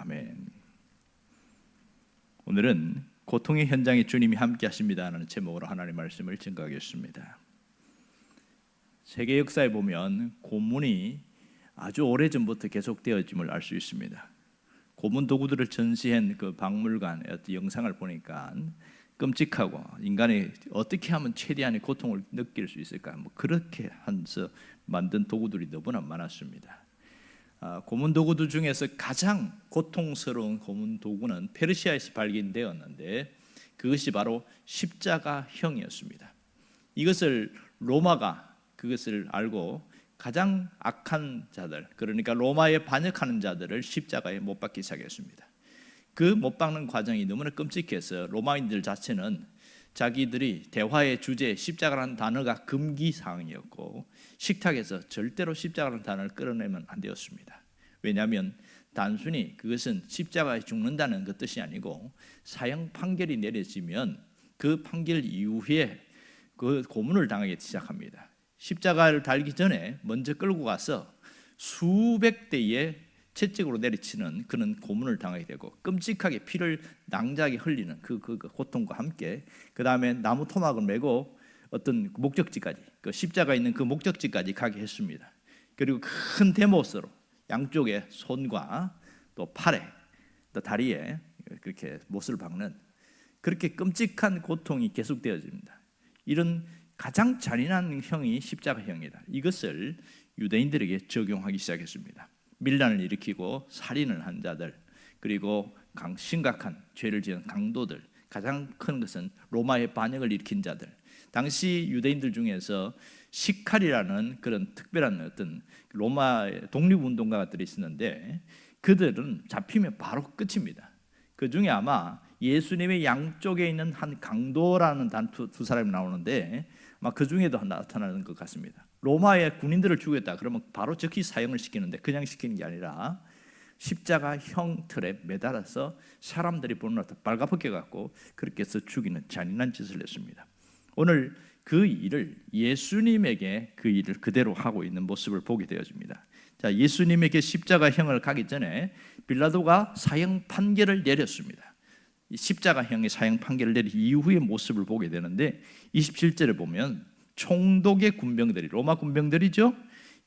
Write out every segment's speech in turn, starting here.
아멘. 오늘은 고통의 현장에 주님이 함께 하십니다라는 제목으로 하나님의 말씀을 증거하겠습니다. 세계 역사에 보면 고문이 아주 오래전부터 계속되어짐을 알 수 있습니다. 고문 도구들을 전시한 그 박물관의 어떤 영상을 보니까 끔찍하고 인간이 어떻게 하면 최대한의 고통을 느낄 수 있을까, 그렇게 해서 만든 도구들이 너무나 많았습니다. 고문 도구들 중에서 가장 고통스러운 고문 도구는 페르시아에서 발견되었는데 그것이 바로 십자가형이었습니다. 이것을 로마가 그것을 알고 가장 악한 자들, 그러니까 로마에 반역하는 자들을 십자가에 못 박기 시작했습니다. 그 못 박는 과정이 너무나 끔찍해서 로마인들 자체는 자기들이 대화의 주제 십자가라는 단어가 금기 사항이었고 식탁에서 절대로 십자가라는 단어를 끌어내면 안 되었습니다. 왜냐하면 단순히 그것은 십자가에 죽는다는 그 뜻이 아니고 사형 판결이 내려지면 그 판결 이후에 그 고문을 당하기 시작합니다. 십자가를 달기 전에 먼저 끌고 가서 수백 대의 채찍으로 내리치는 그런 고문을 당하게 되고 끔찍하게 피를 낭자하게 흘리는 그 고통과 함께 그 다음에 나무 토막을 메고 어떤 목적지까지, 그 십자가 있는 그 목적지까지 가게 했습니다. 그리고 큰 대못으로 양쪽에 손과 또 팔에 또 다리에 그렇게 못을 박는 그렇게 끔찍한 고통이 계속되어집니다. 이런 가장 잔인한 형이 십자가형이다. 이것을 유대인들에게 적용하기 시작했습니다. 밀란을 일으키고 살인을 한 자들, 그리고 심각한 죄를 지은 강도들, 가장 큰 것은 로마의 반역을 일으킨 자들. 당시 유대인들 중에서 시칼이라는 그런 특별한 어떤 로마 독립운동가들이 있었는데 그들은 잡히면 바로 끝입니다. 그 중에 아마 예수님의 양쪽에 있는 한 강도라는 두 사람이 나오는데 아마 그 중에도 나타나는 것 같습니다. 로마의 군인들을 죽였다 그러면 바로 즉시 사형을 시키는데 그냥 시키는 게 아니라 십자가형 틀에 매달아서 사람들이 보는 것 빨갛게 갖고 그렇게 해서 죽이는 잔인한 짓을 했습니다. 오늘 그 일을 예수님에게 그 일을 그대로 하고 있는 모습을 보게 되어집니다. 자, 예수님에게 십자가형을 가기 전에 빌라도가 사형 판결을 내렸습니다. 십자가형의 사형 판결을 내린 이후의 모습을 보게 되는데 27절에 보면 총독의 군병들이, 로마 군병들이죠,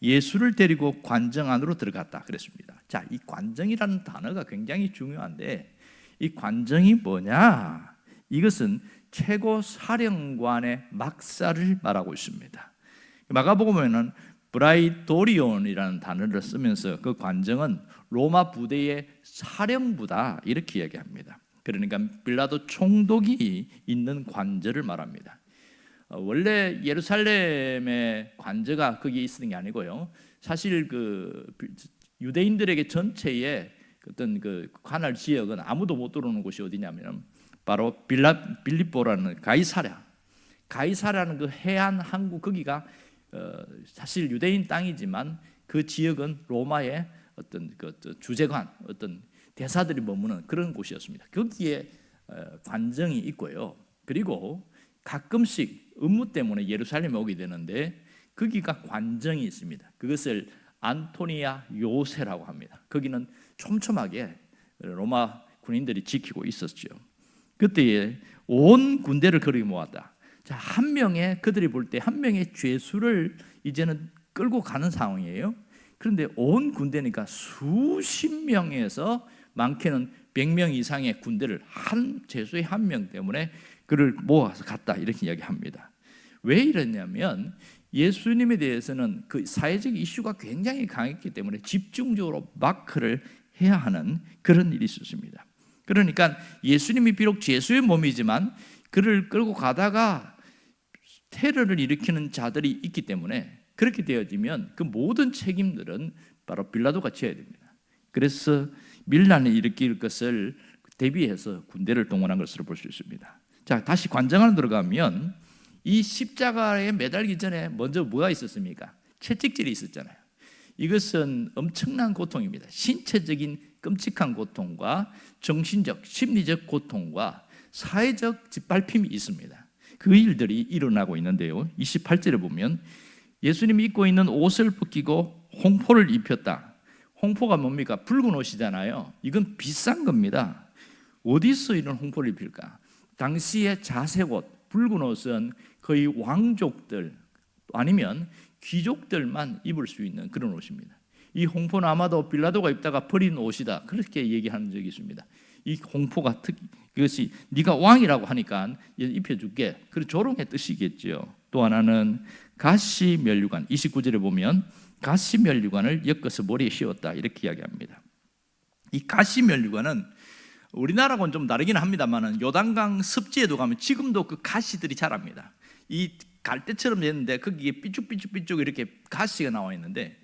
예수를 데리고 관정 안으로 들어갔다 그랬습니다. 자, 이 관정이라는 단어가 굉장히 중요한데 이 관정이 뭐냐? 이것은 최고 사령관의 막사를 말하고 있습니다. 마가복음에는 브라이도리온이라는 단어를 쓰면서 그 관정은 로마 부대의 사령부다 이렇게 이야기합니다. 그러니까 빌라도 총독이 있는 관저를 말합니다. 원래 예루살렘의 관저가 거기에 있었던 게 아니고요. 사실 그 유대인들에게 전체의 어떤 그 관할 지역은 아무도 못 들어오는 곳이 어디냐면 바로 빌립보라는 가이사라는 그 해안 항구 거기가 사실 유대인 땅이지만 그 지역은 로마의 어떤 그 주재관, 어떤 대사들이 머무는 그런 곳이었습니다. 거기에 관정이 있고요. 그리고 가끔씩 업무 때문에 예루살렘에 오게 되는데 거기가 관정이 있습니다. 그것을 안토니아 요새라고 합니다. 거기는 촘촘하게 로마 군인들이 지키고 있었죠. 그때에 온 군대를 거기 모았다. 자, 한 명의 그들이 볼 때 한 명의 죄수를 이제는 끌고 가는 상황이에요. 그런데 온 군대니까 수십 명에서 많게는 100명 이상의 군대를 한 죄수의 한 명 때문에 그를 모아서 갔다 이렇게 이야기합니다. 왜 이랬냐면 예수님에 대해서는 그 사회적 이슈가 굉장히 강했기 때문에 집중적으로 마크를 해야 하는 그런 일이 있었습니다. 그러니까 예수님이 비록 죄수의 몸이지만 그를 끌고 가다가 테러를 일으키는 자들이 있기 때문에 그렇게 되어지면 그 모든 책임들은 바로 빌라도가 져야 됩니다. 그래서 밀란을 일으킬 것을 대비해서 군대를 동원한 것으로 볼 수 있습니다. 자, 다시 관정 안으로 들어가면 이 십자가에 매달기 전에 먼저 뭐가 있었습니까? 채찍질이 있었잖아요. 이것은 엄청난 고통입니다. 신체적인 끔찍한 고통과 정신적, 심리적 고통과 사회적 짓밟힘이 있습니다. 그 일들이 일어나고 있는데요. 28절에 보면 예수님이 입고 있는 옷을 벗기고 홍포를 입혔다. 홍포가 뭡니까? 붉은 옷이잖아요. 이건 비싼 겁니다. 어디서 이런 홍포를 입힐까? 당시의 자색 옷, 붉은 옷은 거의 왕족들 아니면 귀족들만 입을 수 있는 그런 옷입니다. 이 홍포는 아마도 빌라도가 입다가 버린 옷이다, 그렇게 얘기하는 적이 있습니다. 이 홍포가 그것이 네가 왕이라고 하니까 입혀줄게, 그런 조롱의 뜻이겠죠. 또 하나는 가시면류관, 29절에 보면 가시면류관을 엮어서 머리에 씌웠다, 이렇게 이야기합니다. 이 가시면류관은 우리나라하고는 좀 다르긴 합니다만 요단강 습지에도 가면 지금도 그 가시들이 자랍니다. 이 갈대처럼 됐는데 거기에 삐쭉삐쭉 이렇게 가시가 나와 있는데,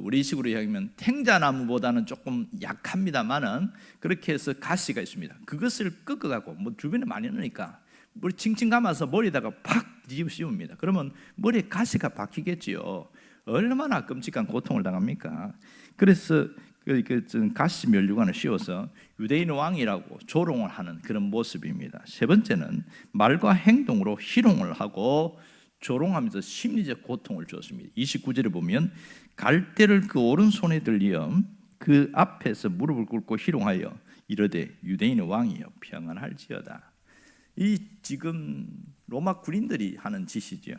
우리 식으로 이야기하면 탱자나무보다는 조금 약합니다만은 그렇게 해서 가시가 있습니다. 그것을 꺾어갖고 주변에 많이 넣으니까 머리 칭칭 감아서 머리에다가 팍 뒤집어 씌웁니다. 그러면 머리에 가시가 박히겠지요. 얼마나 끔찍한 고통을 당합니까? 그래서 가시 면류관을 씌워서 유대인 왕이라고 조롱을 하는 그런 모습입니다. 세 번째는 말과 행동으로 희롱을 하고 조롱하면서 심리적 고통을 주었습니다. 29절에 보면 갈대를 그 오른손에 들리어 그 앞에서 무릎을 꿇고 희롱하여 이르되 유대인의 왕이여 평안할지어다. 이 지금 로마 군인들이 하는 짓이죠.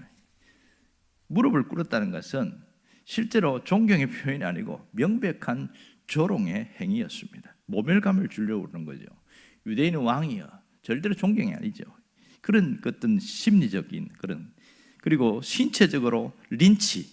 무릎을 꿇었다는 것은 실제로 존경의 표현이 아니고 명백한 조롱의 행위였습니다. 모멸감을 주려고 그러는 거죠. 유대인의 왕이여, 절대로 존경이 아니죠. 그런 어떤 심리적인 그런, 그리고 신체적으로 린치,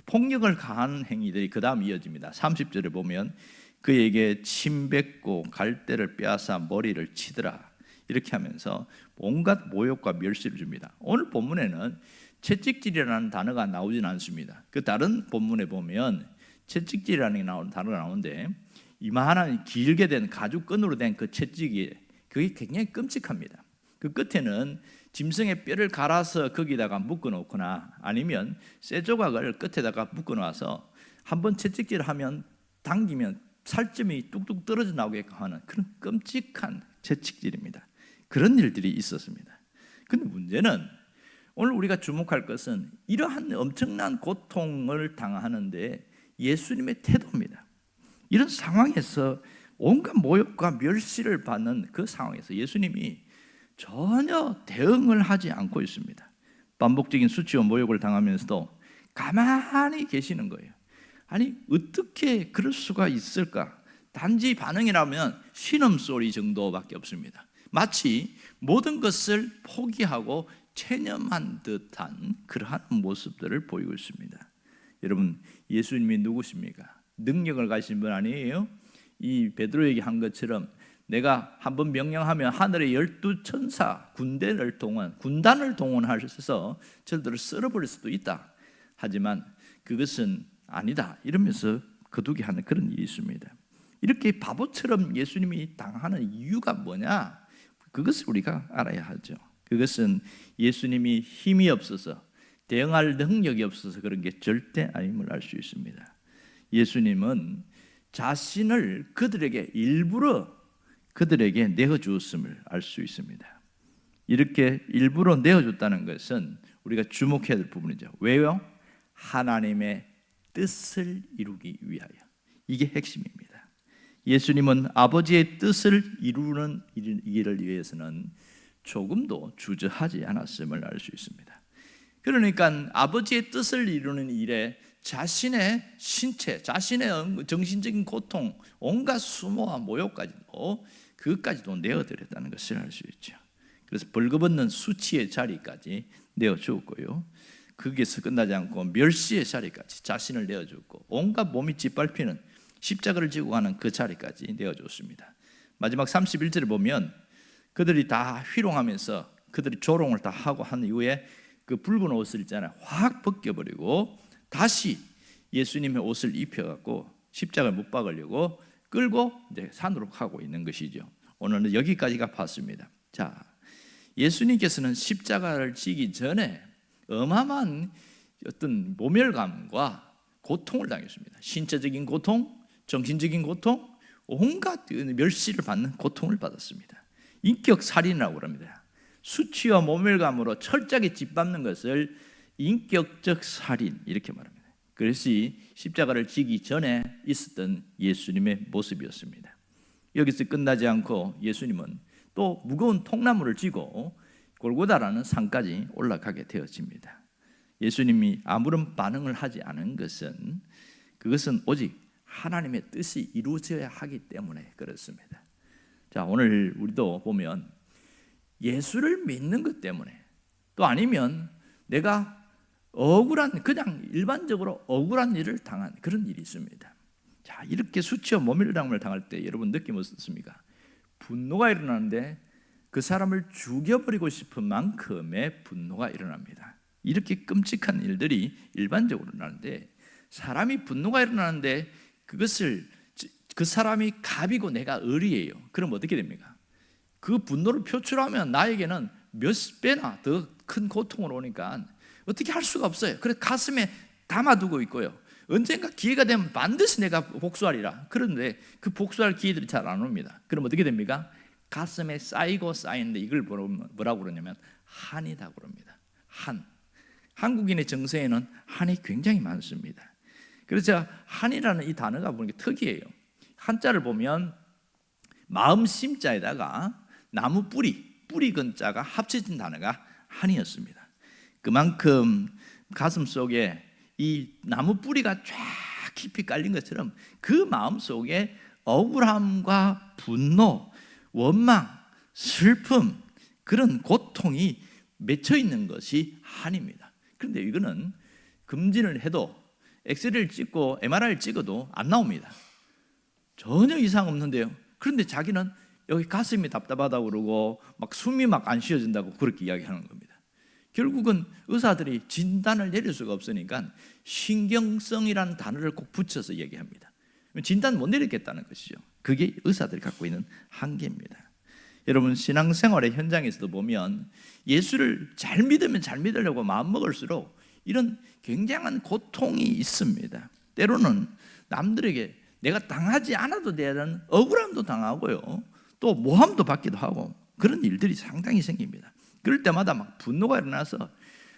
폭력을 가하는 행위들이 그 다음 이어집니다. 30절에 보면 그에게 침 뱉고 갈대를 빼앗아 머리를 치더라, 이렇게 하면서 온갖 모욕과 멸시를 줍니다. 오늘 본문에는 채찍질이라는 단어가 나오진 않습니다. 그 다른 본문에 보면 채찍질이라는 단어가 나오는데, 이만한 길게 된 가죽끈으로 된 그 채찍이 그게 굉장히 끔찍합니다. 그 끝에는 짐승의 뼈를 갈아서 거기다가 묶어 놓거나 아니면 쇠 조각을 끝에다가 묶어 놔서 한번 채찍질을 하면 당기면 살점이 뚝뚝 떨어져 나오게끔 하는 그런 끔찍한 채찍질입니다. 그런 일들이 있었습니다. 근데 문제는 오늘 우리가 주목할 것은 이러한 엄청난 고통을 당하는데 예수님의 태도입니다. 이런 상황에서 온갖 모욕과 멸시를 받는 그 상황에서 예수님이 전혀 대응을 하지 않고 있습니다. 반복적인 수치와 모욕을 당하면서도 가만히 계시는 거예요. 아니, 어떻게 그럴 수가 있을까? 단지 반응이라면 신음소리 정도밖에 없습니다. 마치 모든 것을 포기하고 체념한 듯한 그러한 모습들을 보이고 있습니다. 여러분, 예수님이 누구십니까? 능력을 가진 분 아니에요? 이 베드로에게 한 것처럼 내가 한번 명령하면 하늘의 12천사 군단을 동원하셔서 저들을 썰어버릴 수도 있다. 하지만 그것은 아니다, 이러면서 거두게 하는 그런 일이 있습니다. 이렇게 바보처럼 예수님이 당하는 이유가 뭐냐? 그것을 우리가 알아야 하죠. 그것은 예수님이 힘이 없어서, 대응할 능력이 없어서 그런 게 절대 아님을 알 수 있습니다. 예수님은 자신을 그들에게 일부러 내어주었음을 알 수 있습니다. 이렇게 일부러 내어줬다는 것은 우리가 주목해야 될 부분이죠. 왜요? 하나님의 뜻을 이루기 위하여. 이게 핵심입니다. 예수님은 아버지의 뜻을 이루는 일을 위해서는 조금도 주저하지 않았음을 알 수 있습니다. 그러니까 아버지의 뜻을 이루는 일에 자신의 신체, 자신의 정신적인 고통, 온갖 수모와 모욕까지도 그것까지도 내어드렸다는 것을 알 수 있죠. 그래서 벌거벗는 수치의 자리까지 내어주었고요, 거기에서 끝나지 않고 멸시의 자리까지 자신을 내어주었고, 온갖 몸이 짓밟히는 십자가를 지고 가는 그 자리까지 내어줬습니다. 마지막 31절에 보면 그들이 다 희롱하면서 그들이 조롱을 다 하고 한 이후에 그 붉은 옷을 있잖아요, 확 벗겨버리고 다시 예수님의 옷을 입혀갖고 십자가를 못 박으려고 끌고 이제 산으로 가고 있는 것이죠. 오늘은 여기까지가 봤습니다. 자, 예수님께서는 십자가를 지기 전에 어마어마한 어떤 모멸감과 고통을 당했습니다. 신체적인 고통, 정신적인 고통, 온갖 멸시를 받는 고통을 받았습니다. 인격 살인이라고 합니다. 수치와 모멸감으로 철저하게 짓밟는 것을 인격적 살인, 이렇게 말합니다. 그것이 십자가를 지기 전에 있었던 예수님의 모습이었습니다. 여기서 끝나지 않고 예수님은 또 무거운 통나무를 쥐고 골고다라는 산까지 올라가게 되어집니다. 예수님이 아무런 반응을 하지 않은 것은 그것은 오직 하나님의 뜻이 이루어져야 하기 때문에 그렇습니다. 자, 오늘 우리도 보면 예수를 믿는 것 때문에 또 아니면 내가 억울한 그냥 일반적으로 억울한 일을 당한 그런 일이 있습니다. 자, 이렇게 수치와 모멸당을 당할 때 여러분 느낌 어떻습니까? 분노가 일어나는데 그 사람을 죽여버리고 싶은 만큼의 분노가 일어납니다. 이렇게 끔찍한 일들이 일반적으로 일어나는데 사람이 분노가 일어나는데 그것을 그 사람이 갑이고 내가 을이에요. 그럼 어떻게 됩니까? 그 분노를 표출하면 나에게는 몇 배나 더 큰 고통을 오니까 어떻게 할 수가 없어요. 그래서 가슴에 담아두고 있고요. 언젠가 기회가 되면 반드시 내가 복수하리라. 그런데 그 복수할 기회들이 잘 안 옵니다. 그럼 어떻게 됩니까? 가슴에 쌓이고 쌓이는데 이걸 뭐라고 그러냐면 한이라고 그럽니다. 한. 한국인의 정서에는 한이 굉장히 많습니다. 그래서 한이라는 이 단어가 보는 게 특이해요. 한자를 보면 마음 심자에다가 나무 뿌리 근자가 합쳐진 단어가 한이었습니다. 그만큼 가슴 속에 이 나무 뿌리가 쫙 깊이 깔린 것처럼 그 마음 속에 억울함과 분노, 원망, 슬픔, 그런 고통이 맺혀 있는 것이 한입니다. 그런데 이거는 검진을 해도 엑스레이를 찍고 MRI를 찍어도 안 나옵니다. 전혀 이상 없는데요. 그런데 자기는 여기 가슴이 답답하다고 그러고 막 숨이 막 안 쉬어진다고 그렇게 이야기하는 겁니다. 결국은 의사들이 진단을 내릴 수가 없으니까 신경성이라는 단어를 꼭 붙여서 얘기합니다. 진단 못 내리겠다는 것이죠. 그게 의사들이 갖고 있는 한계입니다. 여러분, 신앙생활의 현장에서도 보면 예수를 잘 믿으면 잘 믿으려고 마음먹을수록 이런 굉장한 고통이 있습니다. 때로는 남들에게 내가 당하지 않아도 되는 억울함도 당하고요, 또 모함도 받기도 하고 그런 일들이 상당히 생깁니다. 그럴 때마다 막 분노가 일어나서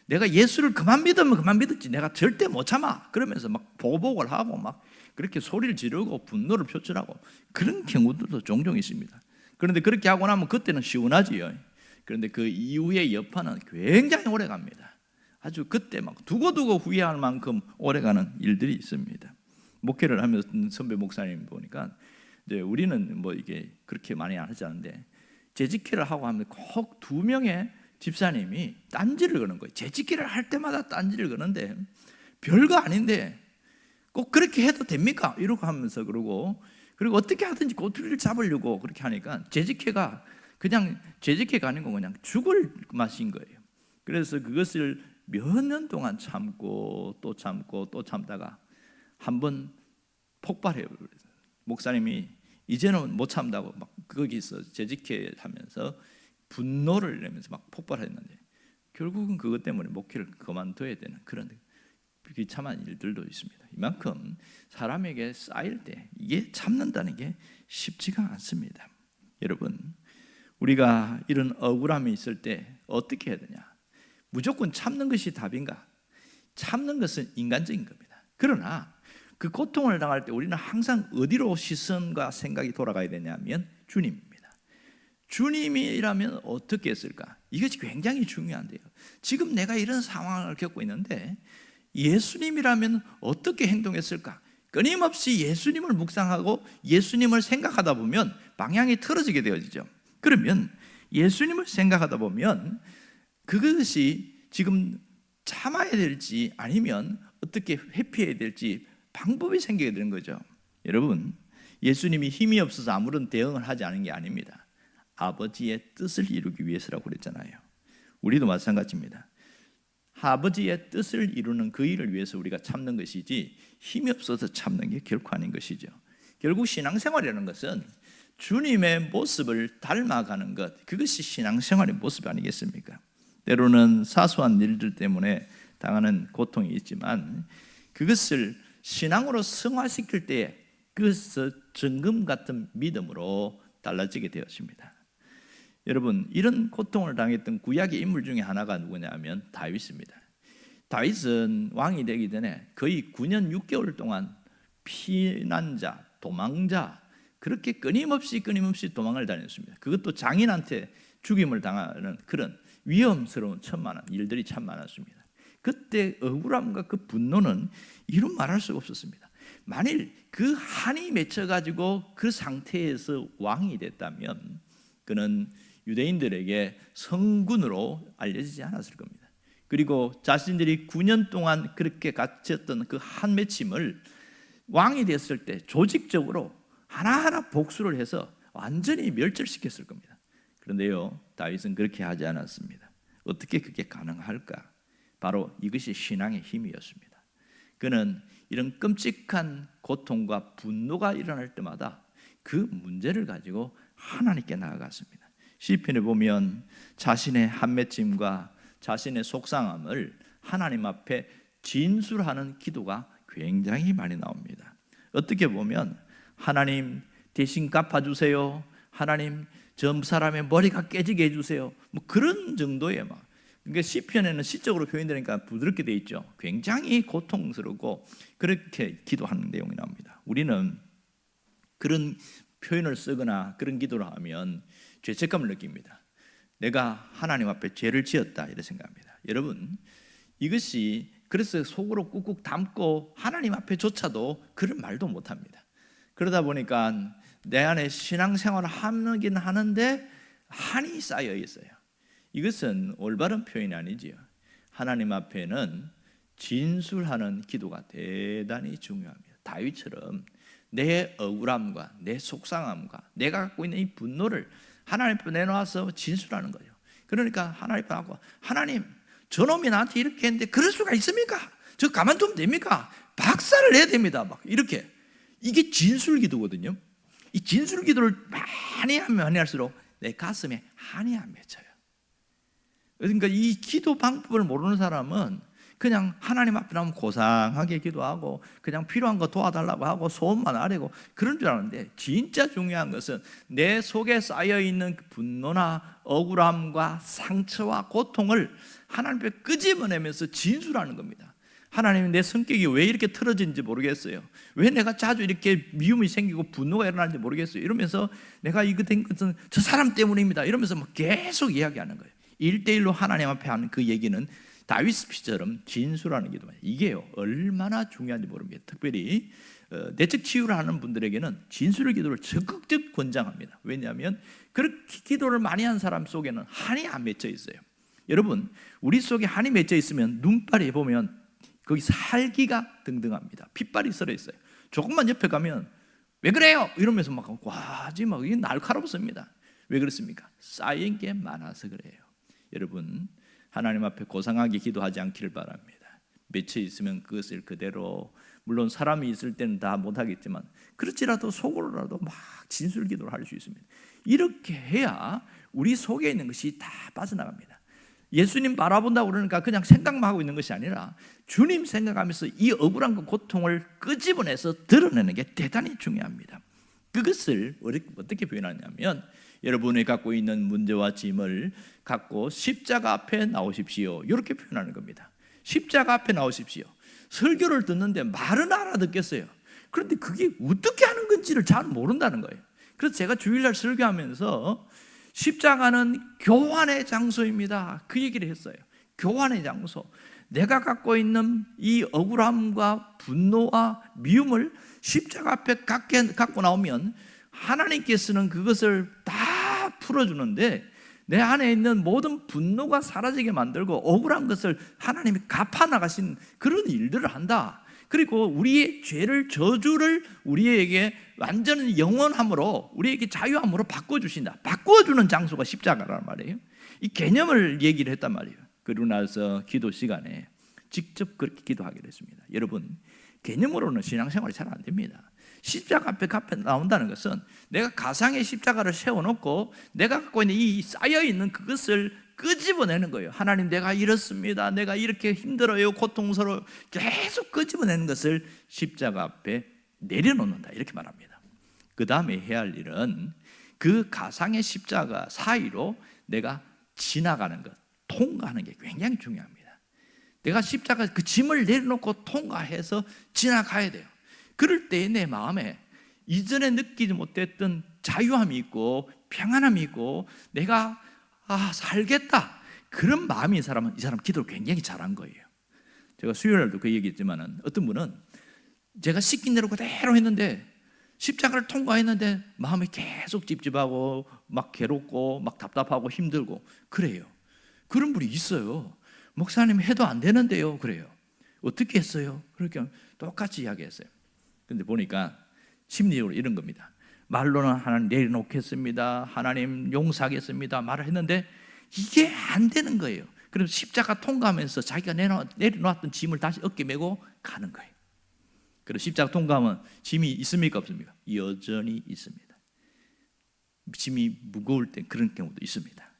내가 예수를 그만 믿으면 그만 믿었지 내가 절대 못 참아 그러면서 막 보복을 하고 막 그렇게 소리를 지르고 분노를 표출하고 그런 경우들도 종종 있습니다. 그런데 그렇게 하고 나면 그때는 시원하지요. 그런데 그 이후의 여파는 굉장히 오래 갑니다. 아주 그때 막 두고두고 후회할 만큼 오래가는 일들이 있습니다. 목회를 하면서 선배 목사님 보니까 이제 우리는 뭐 이게 그렇게 많이 안 하지 않는데 재직회를 하고 하면 꼭 2명의 집사님이 딴지를 거는 거예요. 재직회를 할 때마다 딴지를 거는데 별거 아닌데 꼭 그렇게 해도 됩니까? 이러고 하면서 그러고 그리고 어떻게 하든지 꼬투리를 잡으려고 그렇게 하니까 재직회가 그냥 재직회가 아니고 그냥 죽을 맛인 거예요. 그래서 그것을 몇 년 동안 참고 또 참고 또 참다가 한번 폭발해요. 목사님이 이제는 못 참다고 막 거기서 재직회 하면서 분노를 내면서 막 폭발했는데 결국은 그것 때문에 목회를 그만둬야 되는 그런 비참한 일들도 있습니다. 이만큼 사람에게 쌓일 때 이게 참는다는 게 쉽지가 않습니다. 여러분, 우리가 이런 억울함이 있을 때 어떻게 해야 되냐? 무조건 참는 것이 답인가? 참는 것은 인간적인 겁니다. 그러나 그 고통을 당할 때 우리는 항상 어디로 시선과 생각이 돌아가야 되냐면 주님입니다. 주님이라면 어떻게 했을까? 이것이 굉장히 중요한데요. 지금 내가 이런 상황을 겪고 있는데 예수님이라면 어떻게 행동했을까? 끊임없이 예수님을 묵상하고 예수님을 생각하다 보면 방향이 틀어지게 되어지죠. 그러면 예수님을 생각하다 보면 그것이 지금 참아야 될지 아니면 어떻게 회피해야 될지 방법이 생기게 되는 거죠. 여러분, 예수님이 힘이 없어서 아무런 대응을 하지 않은 게 아닙니다. 아버지의 뜻을 이루기 위해서라고 그랬잖아요. 우리도 마찬가지입니다. 아버지의 뜻을 이루는 그 일을 위해서 우리가 참는 것이지 힘이 없어서 참는 게 결코 아닌 것이죠. 결국 신앙생활이라는 것은 주님의 모습을 닮아가는 것, 그것이 신앙생활의 모습 아니겠습니까? 때로는 사소한 일들 때문에 당하는 고통이 있지만 그것을 신앙으로 승화시킬 때에 그것을 정금 같은 믿음으로 달라지게 되었습니다. 여러분, 이런 고통을 당했던 구약의 인물 중에 하나가 누구냐면 다윗입니다. 다윗은 왕이 되기 전에 거의 9년 6개월 동안 피난자, 도망자, 그렇게 끊임없이 도망을 다녔습니다. 그것도 장인한테 죽임을 당하는 그런 위험스러운 천만한 일들이 참 많았습니다. 그때 억울함과 그 분노는 이루 말할 수가 없었습니다. 만일 그 한이 맺혀가지고 그 상태에서 왕이 됐다면 그는 유대인들에게 성군으로 알려지지 않았을 겁니다. 그리고 자신들이 9년 동안 그렇게 갇혔던 그 한 맺힘을 왕이 됐을 때 조직적으로 하나하나 복수를 해서 완전히 멸절시켰을 겁니다. 그런데요, 다윗은 그렇게 하지 않았습니다. 어떻게 그게 가능할까? 바로 이것이 신앙의 힘이었습니다. 그는 이런 끔찍한 고통과 분노가 일어날 때마다 그 문제를 가지고 하나님께 나아갔습니다. 시편에 보면 자신의 한맺힘과 자신의 속상함을 하나님 앞에 진술하는 기도가 굉장히 많이 나옵니다. 어떻게 보면 하나님 대신 갚아주세요, 하나님 저 사람의 머리가 깨지게 해주세요, 뭐 그런 정도의 막. 그러니까 시편에는 시적으로 표현되니까 부드럽게 돼 있죠. 굉장히 고통스럽고 그렇게 기도하는 내용이 나옵니다. 우리는 그런 표현을 쓰거나 그런 기도를 하면 죄책감을 느낍니다. 내가 하나님 앞에 죄를 지었다 이렇게 생각합니다. 여러분, 이것이 그래서 속으로 꾹꾹 담고 하나님 앞에조차도 그런 말도 못합니다. 그러다 보니까 내 안에 신앙생활을 하긴 하는데 한이 쌓여 있어요. 이것은 올바른 표현이 아니지요. 하나님 앞에는 진술하는 기도가 대단히 중요합니다. 다윗처럼 내 억울함과 내 속상함과 내가 갖고 있는 이 분노를 하나님 앞에 내놓아서 진술하는 거예요. 그러니까 하나님 앞에 하고, 하나님 저놈이 나한테 이렇게 했는데 그럴 수가 있습니까? 저 가만두면 됩니까? 박살을 내야 됩니다. 막 이렇게. 이게 진술 기도거든요. 이 진술 기도를 많이 하면 많이 할수록 내 가슴에 한이 안 맺혀요. 그러니까 이 기도 방법을 모르는 사람은 그냥 하나님 앞에 나오면 고상하게 기도하고 그냥 필요한 거 도와달라고 하고 소원만 아뢰고 그런 줄 아는데, 진짜 중요한 것은 내 속에 쌓여있는 분노나 억울함과 상처와 고통을 하나님 앞에 끄집어내면서 진술하는 겁니다. 하나님, 내 성격이 왜 이렇게 틀어진지 모르겠어요. 왜 내가 자주 이렇게 미움이 생기고 분노가 일어나는지 모르겠어요. 이러면서 내가 이거 된 것은 저 사람 때문입니다. 이러면서 막 계속 이야기하는 거예요. 1대1로 하나님 앞에 하는 그 얘기는 다윗처럼 진술하는 기도입니다. 이게요, 얼마나 중요한지 모릅니다. 특별히 내적 치유를 하는 분들에게는 진술의 기도를 적극적 권장합니다. 왜냐하면 그렇게 기도를 많이 한 사람 속에는 한이 안 맺혀 있어요. 여러분, 우리 속에 한이 맺혀 있으면 눈발에 보면 거기 살기가 등등합니다. 핏발이 썰어 있어요. 조금만 옆에 가면 왜 그래요? 이러면서 막 과하지 막 이게 날카롭습니다. 왜 그렇습니까? 쌓인 게 많아서 그래요. 여러분, 하나님 앞에 고상하게 기도하지 않기를 바랍니다. 맺혀 있으면 그것을 그대로, 물론 사람이 있을 때는 다 못하겠지만 그렇지라도 속으로라도 막 진술 기도를 할 수 있습니다. 이렇게 해야 우리 속에 있는 것이 다 빠져나갑니다. 예수님 바라본다고 그러니까 그냥 생각만 하고 있는 것이 아니라 주님 생각하면서 이 억울한 고통을 끄집어내서 드러내는 게 대단히 중요합니다. 그것을 어떻게 표현하냐면, 여러분이 갖고 있는 문제와 짐을 갖고 십자가 앞에 나오십시오, 이렇게 표현하는 겁니다. 십자가 앞에 나오십시오. 설교를 듣는데 말은 알아듣겠어요. 그런데 그게 어떻게 하는 건지를 잘 모른다는 거예요. 그래서 제가 주일날 설교하면서 십자가는 교환의 장소입니다, 그 얘기를 했어요. 교환의 장소. 내가 갖고 있는 이 억울함과 분노와 미움을 십자가 앞에 갖고 나오면 하나님께서는 그것을 다 풀어주는데, 내 안에 있는 모든 분노가 사라지게 만들고 억울한 것을 하나님이 갚아나가신 그런 일들을 한다. 그리고 우리의 죄를, 저주를 우리에게 완전 영원함으로, 우리에게 자유함으로 바꿔주신다. 바꿔주는 장소가 십자가란 말이에요. 이 개념을 얘기를 했단 말이에요. 그러고 나서 기도 시간에 직접 그렇게 기도하기로 했습니다. 여러분, 개념으로는 신앙생활이 잘 안 됩니다. 십자가 앞에 나온다는 것은 내가 가상의 십자가를 세워놓고 내가 갖고 있는 이 쌓여있는 그것을 끄집어내는 거예요. 하나님, 내가 이렇습니다, 내가 이렇게 힘들어요, 고통스러워요, 계속 끄집어내는 것을 십자가 앞에 내려놓는다, 이렇게 말합니다. 그 다음에 해야 할 일은 그 가상의 십자가 사이로 내가 지나가는 것, 통과하는 게 굉장히 중요합니다. 내가 십자가 그 짐을 내려놓고 통과해서 지나가야 돼요. 그럴 때 내 마음에 이전에 느끼지 못했던 자유함이 있고 평안함이 있고 내가 살겠다 그런 마음이 이 사람 기도를 굉장히 잘한 거예요. 제가 수요일날도 그 얘기했지만은 어떤 분은 제가 시킨 대로 그대로 했는데 십자가를 통과했는데 마음이 계속 찝찝하고 막 괴롭고 막 답답하고 힘들고 그래요. 그런 분이 있어요. 목사님 해도 안 되는데요. 그래요. 어떻게 했어요? 그렇게 똑같이 이야기했어요. 근데 보니까 심리적으로 이런 겁니다. 말로는 하나님 내려놓겠습니다, 하나님 용서하겠습니다 말을 했는데 이게 안 되는 거예요. 그럼 십자가 통과하면서 자기가 내려놓았던 짐을 다시 어깨 메고 가는 거예요. 그리고 십자가 통과하면 짐이 있습니까 없습니까? 여전히 있습니다. 짐이 무거울 때 그런 경우도 있습니다.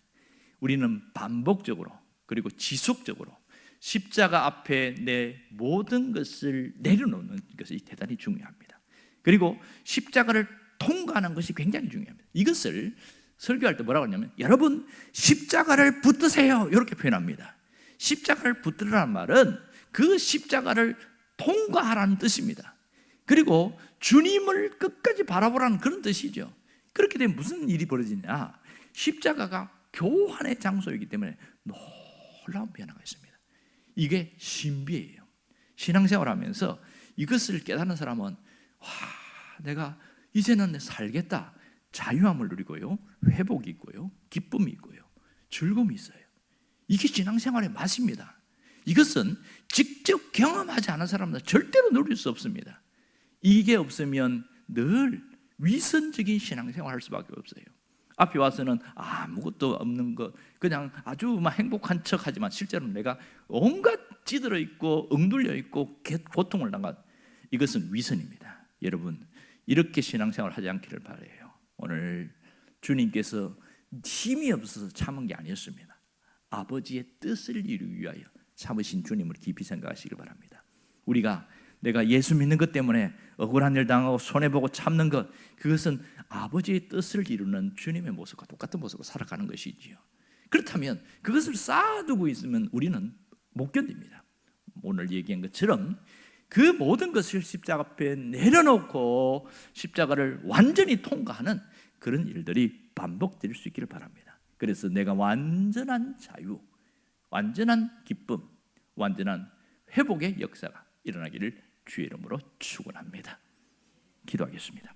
우리는 반복적으로 그리고 지속적으로 십자가 앞에 내 모든 것을 내려놓는 것이 대단히 중요합니다. 그리고 십자가를 통과하는 것이 굉장히 중요합니다. 이것을 설교할 때 뭐라고 하냐면 여러분 십자가를 붙드세요 이렇게 표현합니다. 십자가를 붙들으라는 말은 그 십자가를 통과하라는 뜻입니다. 그리고 주님을 끝까지 바라보라는 그런 뜻이죠. 그렇게 되면 무슨 일이 벌어지냐, 십자가가 교환의 장소이기 때문에 놀라운 변화가 있습니다. 이게 신비예요. 신앙생활하면서 이것을 깨닫는 사람은 내가 이제는 살겠다, 자유함을 누리고요, 회복이 있고요, 기쁨이 있고요, 즐거움이 있어요. 이게 신앙생활의 맛입니다. 이것은 직접 경험하지 않은 사람은 절대로 누릴 수 없습니다. 이게 없으면 늘 위선적인 신앙생활을 할 수밖에 없어요. 앞에 와서는 아무것도 없는 것, 그냥 아주 막 행복한 척하지만 실제로는 내가 온갖 찌들어 있고 엉둘려 있고 고통을 당한, 이것은 위선입니다. 여러분 이렇게 신앙생활을 하지 않기를 바라요. 오늘 주님께서 힘이 없어서 참은 게 아니었습니다. 아버지의 뜻을 이루기 위하여 참으신 주님을 깊이 생각하시길 바랍니다. 우리가 내가 예수 믿는 것 때문에 억울한 일 당하고 손해보고 참는 것, 그것은 아버지의 뜻을 이루는 주님의 모습과 똑같은 모습으로 살아가는 것이지요. 그렇다면 그것을 쌓아두고 있으면 우리는 못 견딥니다. 오늘 얘기한 것처럼 그 모든 것을 십자가 앞에 내려놓고 십자가를 완전히 통과하는 그런 일들이 반복될 수 있기를 바랍니다. 그래서 내가 완전한 자유, 완전한 기쁨, 완전한 회복의 역사가 일어나기를 주의 이름으로 축원합니다. 기도하겠습니다.